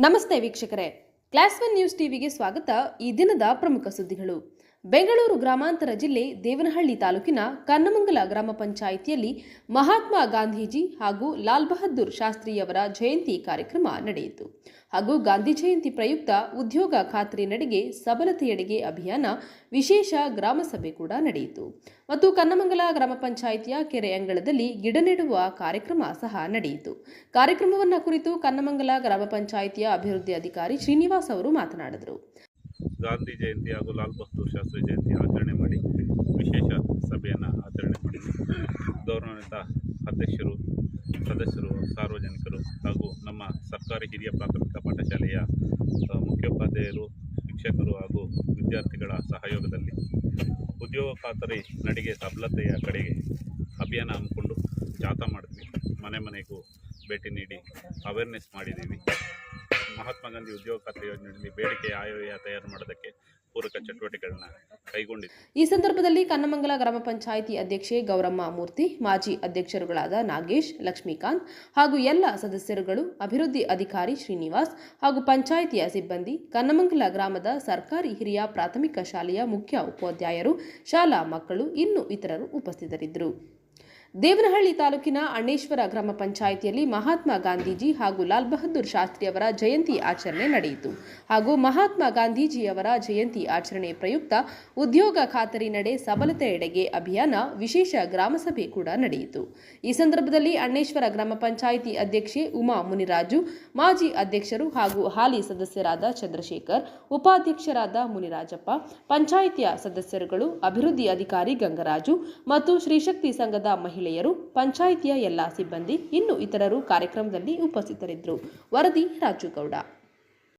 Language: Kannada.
ನಮಸ್ತೆ ವೀಕ್ಷಕರೇ, ಕ್ಲಾಸ್ 1 ನ್ಯೂಸ್ ಟಿವಿಗೆ ಸ್ವಾಗತ. ಈ ದಿನದ ಪ್ರಮುಖ ಸುದ್ದಿಗಳು. ಬೆಂಗಳೂರು ಗ್ರಾಮಾಂತರ ಜಿಲ್ಲೆ ದೇವನಹಳ್ಳಿ ತಾಲೂಕಿನ ಕನ್ನಮಂಗಲ ಗ್ರಾಮ ಪಂಚಾಯಿತಿಯಲ್ಲಿ ಮಹಾತ್ಮ ಗಾಂಧೀಜಿ ಹಾಗೂ ಲಾಲ್ ಬಹದ್ದೂರ್ ಶಾಸ್ತ್ರಿಯವರ ಜಯಂತಿ ಕಾರ್ಯಕ್ರಮ ನಡೆಯಿತು. ಹಾಗೂ ಗಾಂಧಿ ಜಯಂತಿ ಪ್ರಯುಕ್ತ ಉದ್ಯೋಗ ಖಾತ್ರಿ ನಡೆಗೆ ಸಬಲತೆಯೆಡೆಗೆ ಅಭಿಯಾನ ವಿಶೇಷ ಗ್ರಾಮ ಸಭೆ ಕೂಡ ನಡೆಯಿತು. ಮತ್ತು ಕನ್ನಮಂಗಲ ಗ್ರಾಮ ಪಂಚಾಯಿತಿಯ ಕೆರೆ ಅಂಗಳದಲ್ಲಿ ಗಿಡ ನೆಡುವ ಕಾರ್ಯಕ್ರಮ ಸಹ ನಡೆಯಿತು. ಕಾರ್ಯಕ್ರಮವನ್ನು ಕುರಿತು ಕನ್ನಮಂಗಲ ಗ್ರಾಮ ಪಂಚಾಯಿತಿಯ ಅಭಿವೃದ್ಧಿ ಅಧಿಕಾರಿ ಶ್ರೀನಿವಾಸ್ ಅವರು ಮಾತನಾಡಿದರು. ಗಾಂಧಿ ಜಯಂತಿ ಹಾಗೂ ಲಾಲ್ ಬಹದ್ದೂರ್ ಶಾಸ್ತ್ರಿ ಜಯಂತಿ ಆಚರಣೆ ಮಾಡಿ ವಿಶೇಷ ಸಭೆಯನ್ನು ಆಚರಣೆ ಮಾಡಿದ್ವಿ. ಗೌರವಾನ್ವಿತ ಅಧ್ಯಕ್ಷರು, ಸದಸ್ಯರು, ಸಾರ್ವಜನಿಕರು ಹಾಗೂ ನಮ್ಮ ಸರ್ಕಾರಿ ಹಿರಿಯ ಪ್ರಾಥಮಿಕ ಪಾಠಶಾಲೆಯ ಮುಖ್ಯೋಪಾಧ್ಯಾಯರು, ಶಿಕ್ಷಕರು ಹಾಗೂ ವಿದ್ಯಾರ್ಥಿಗಳ ಸಹಯೋಗದಲ್ಲಿ ಉದ್ಯೋಗ ಖಾತರಿ ನಡಿಗೆ ಸಬಲತೆಯ ಕಡೆಗೆ ಅಭಿಯಾನ ಹಮ್ಮಿಕೊಂಡು ಜಾಥಾ ಮಾಡಿದ್ವಿ. ಮನೆ ಮನೆಗೂ ಭೇಟಿ ನೀಡಿ ಅವೇರ್ನೆಸ್ ಮಾಡಿದ್ದೀವಿ. ಮಹಾತ್ಮ ಗಾಂಧಿ ಉದ್ಯೋಗ ಖಾತ್ರಿ ಯೋಜನೆಯಲ್ಲಿ ಬೇಡಿಕೆ ಆಯವ್ಯಯ ತಯಾರು ಮಾಡೋದಕ್ಕೆ ಪೂರಕ ಚಟುವಟಿಕೆಗಳನ್ನ ಕೈಗೊಂಡಿದೆ. ಈ ಸಂದರ್ಭದಲ್ಲಿ ಕನ್ನಮಂಗಲ ಗ್ರಾಮ ಪಂಚಾಯಿತಿ ಅಧ್ಯಕ್ಷೆ ಗೌರಮ್ಮ ಮೂರ್ತಿ, ಮಾಜಿ ಅಧ್ಯಕ್ಷರುಗಳಾದ ನಾಗೇಶ್, ಲಕ್ಷ್ಮೀಕಾಂತ್ ಹಾಗೂ ಎಲ್ಲ ಸದಸ್ಯರುಗಳು, ಅಭಿವೃದ್ಧಿ ಅಧಿಕಾರಿ ಶ್ರೀನಿವಾಸ್ ಹಾಗೂ ಪಂಚಾಯಿತಿಯ ಸಿಬ್ಬಂದಿ, ಕನ್ನಮಂಗಲ ಗ್ರಾಮದ ಸರ್ಕಾರಿ ಹಿರಿಯ ಪ್ರಾಥಮಿಕ ಶಾಲೆಯ ಮುಖ್ಯ ಉಪಾಧ್ಯಾಯರು, ಶಾಲಾ ಮಕ್ಕಳು, ಇನ್ನು ಇತರರು ಉಪಸ್ಥಿತರಿದ್ದರು. ದೇವನಹಳ್ಳಿ ತಾಲೂಕಿನ ಅಣ್ಣೇಶ್ವರ ಗ್ರಾಮ ಪಂಚಾಯಿತಿಯಲ್ಲಿ ಮಹಾತ್ಮ ಗಾಂಧೀಜಿ ಹಾಗೂ ಲಾಲ್ ಬಹದ್ದೂರ್ ಶಾಸ್ತ್ರಿಯವರ ಜಯಂತಿ ಆಚರಣೆ ನಡೆಯಿತು. ಹಾಗೂ ಮಹಾತ್ಮ ಗಾಂಧೀಜಿಯವರ ಜಯಂತಿ ಆಚರಣೆ ಪ್ರಯುಕ್ತ ಉದ್ಯೋಗ ಖಾತರಿ ನಡೆ ಸಬಲತೆಯೆಡೆಗೆ ಅಭಿಯಾನ ವಿಶೇಷ ಗ್ರಾಮಸಭೆ ಕೂಡ ನಡೆಯಿತು. ಈ ಸಂದರ್ಭದಲ್ಲಿ ಅಣ್ಣೇಶ್ವರ ಗ್ರಾಮ ಪಂಚಾಯಿತಿ ಅಧ್ಯಕ್ಷೆ ಉಮಾ ಮುನಿರಾಜು, ಮಾಜಿ ಅಧ್ಯಕ್ಷರು ಹಾಗೂ ಹಾಲಿ ಸದಸ್ಯರಾದ ಚಂದ್ರಶೇಖರ್, ಉಪಾಧ್ಯಕ್ಷರಾದ ಮುನಿರಾಜಪ್ಪ, ಪಂಚಾಯಿತಿಯ ಸದಸ್ಯರುಗಳು, ಅಭಿವೃದ್ಧಿ ಅಧಿಕಾರಿ ಗಂಗರಾಜು ಮತ್ತು ಶ್ರೀಶಕ್ತಿ ಸಂಘದ ಮಹಿಳೆಯರು, ಪಂಚಾಯಿತಿಯ ಎಲ್ಲಾ ಸಿಬ್ಬಂದಿ, ಇನ್ನು ಇತರರು ಕಾರ್ಯಕ್ರಮದಲ್ಲಿ ಉಪಸ್ಥಿತರಿದ್ದರು. ವರದಿ ರಾಜುಗೌಡ.